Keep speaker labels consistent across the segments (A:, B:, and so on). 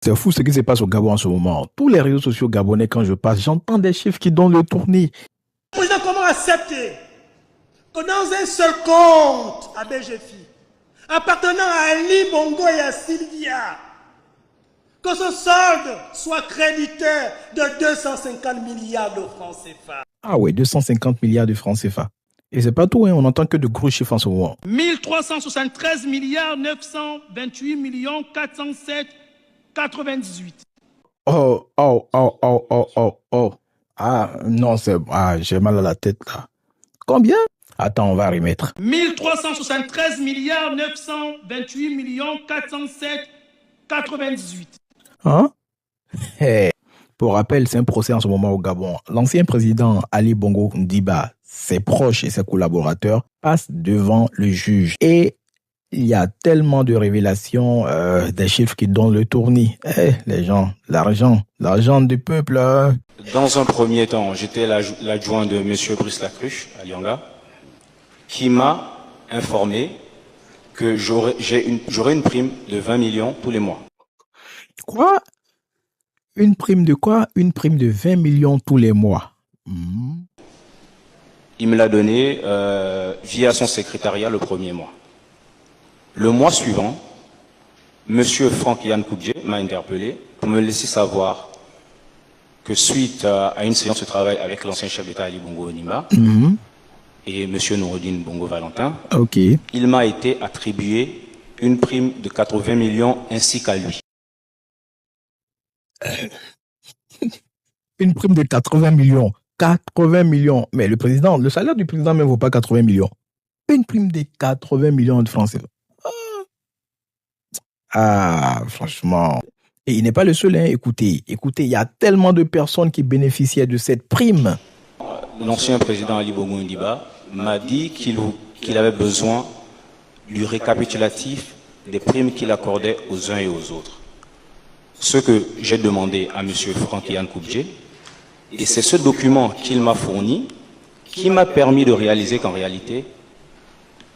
A: C'est fou ce qui se passe au Gabon en ce moment. Tous les réseaux sociaux gabonais, quand je passe, j'entends des chiffres qui donnent le tournis.
B: Président, comment accepter que dans un seul compte à BGFI, appartenant à Ali Bongo et à Sylvia, que ce solde soit créditaire de 250 milliards de francs CFA.
A: Ah ouais, 250 milliards de francs CFA. Et c'est pas tout, hein, on entend que de gros chiffres en ce moment.
B: 1373 milliards 928 millions 407 98.
A: Oh. Ah, non, j'ai mal à la tête là. Combien? Attends, on va remettre.
B: 1373 milliards 928 millions 407 98.
A: Hein? Hey. Pour rappel, c'est un procès en ce moment au Gabon. L'ancien président Ali Bongo Ndiba, ses proches et ses collaborateurs passent devant le juge. Et il y a tellement de révélations, des chiffres qui donnent le tournis. Les gens, l'argent du peuple.
C: Dans un premier temps, j'étais l'adjoint de M. Brice Lacruche à Lianga, qui m'a informé que j'aurais une prime de 20 millions tous les mois.
A: Quoi? Une prime de quoi? Une prime de 20 millions tous les mois.
C: Il me l'a donné via son secrétariat le premier mois. Le mois suivant, M. Franck Yann Koubdje m'a interpellé pour me laisser savoir que suite à une séance de travail avec l'ancien chef d'État Ali Bongo Ondimba et M. Noureddine Bongo Valentin, il m'a été attribué une prime de 80 millions ainsi qu'à lui.
A: Une prime de 80 millions. 80 millions. Mais le salaire du président ne vaut pas 80 millions. Une prime de 80 millions de francs CFA. Ah, franchement. Et il n'est pas le seul, hein. Écoutez, il y a tellement de personnes qui bénéficiaient de cette prime.
C: L'ancien président Ali Bongo Ondimba m'a dit qu'il avait besoin du récapitulatif des primes qu'il accordait aux uns et aux autres. Ce que j'ai demandé à M. Franck Yann Koubdje, et c'est ce document qu'il m'a fourni qui m'a permis de réaliser qu'en réalité,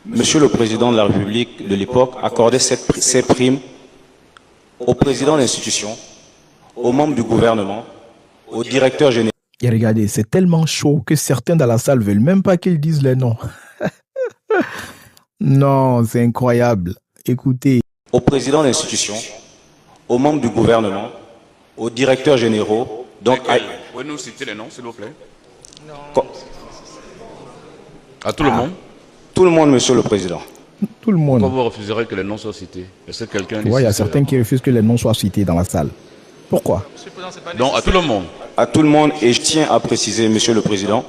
C: Monsieur le Président de la République de l'époque accordait ces primes au président de l'institution, aux membres du gouvernement, au directeur général.
A: Et regardez, c'est tellement chaud que certains dans la salle ne veulent même pas qu'ils disent les noms. Non, c'est incroyable. Écoutez.
C: Au président de l'institution, aux membres du gouvernement, aux directeurs généraux. Donc,
D: pouvez nous citer les noms, s'il vous plaît?
C: Non.
D: À tout le monde?
C: Tout le monde, Monsieur le Président.
A: Tout le monde.
D: Pourquoi vous refuserez que les noms soient cités? Est-ce que quelqu'un...
A: Oui, il y a certains qui refusent que les noms soient cités dans la salle. Pourquoi?
D: Donc, à tout le monde.
C: À tout le monde, et je tiens à préciser, Monsieur le Président,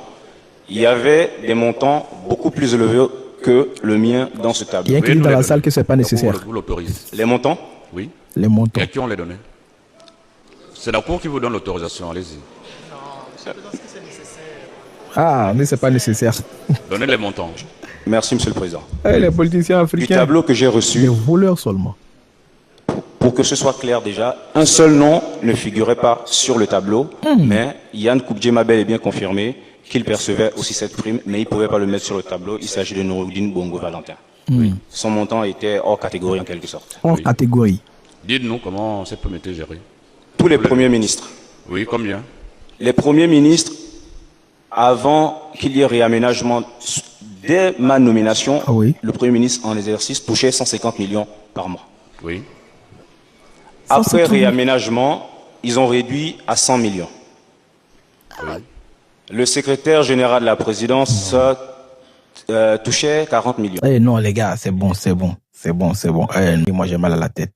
C: il y avait des montants beaucoup plus élevés que le mien dans ce tableau.
A: Il y a quelqu'un dans la salle que ce n'est pas nécessaire.
D: Vous l'autorisez.
C: Les montants?
D: Oui.
A: Les montants.
D: Et à qui on les donnait? C'est la Cour qui vous donne l'autorisation, allez-y.
A: Ah, mais ce n'est pas nécessaire.
D: Donnez les montants.
C: Merci, Monsieur le Président.
A: Les politiciens africains.
C: Du tableau que j'ai reçu.
A: Les voleurs seulement.
C: Pour que ce soit clair déjà, un seul nom ne figurait pas sur le tableau, mais Yann Koubdje m'a bel et bien confirmé qu'il percevait aussi cette prime, mais il ne pouvait pas le mettre sur le tableau. Il s'agit de Noureddine Bongo Valentin. Son montant était hors catégorie en quelque sorte.
A: Hors catégorie.
D: Dites-nous comment cette prime était gérée.
C: Tous les premiers ministres.
D: Oui, combien?
C: Les premiers ministres, avant qu'il y ait réaménagement, dès ma nomination, le Premier ministre en exercice touchait 150 millions par mois.
D: Oui.
C: Après réaménagement, ils ont réduit à 100 millions.
D: Oui.
C: Le secrétaire général de la présidence touchait 40 millions.
A: Non, les gars, c'est bon. Moi, j'ai mal à la tête.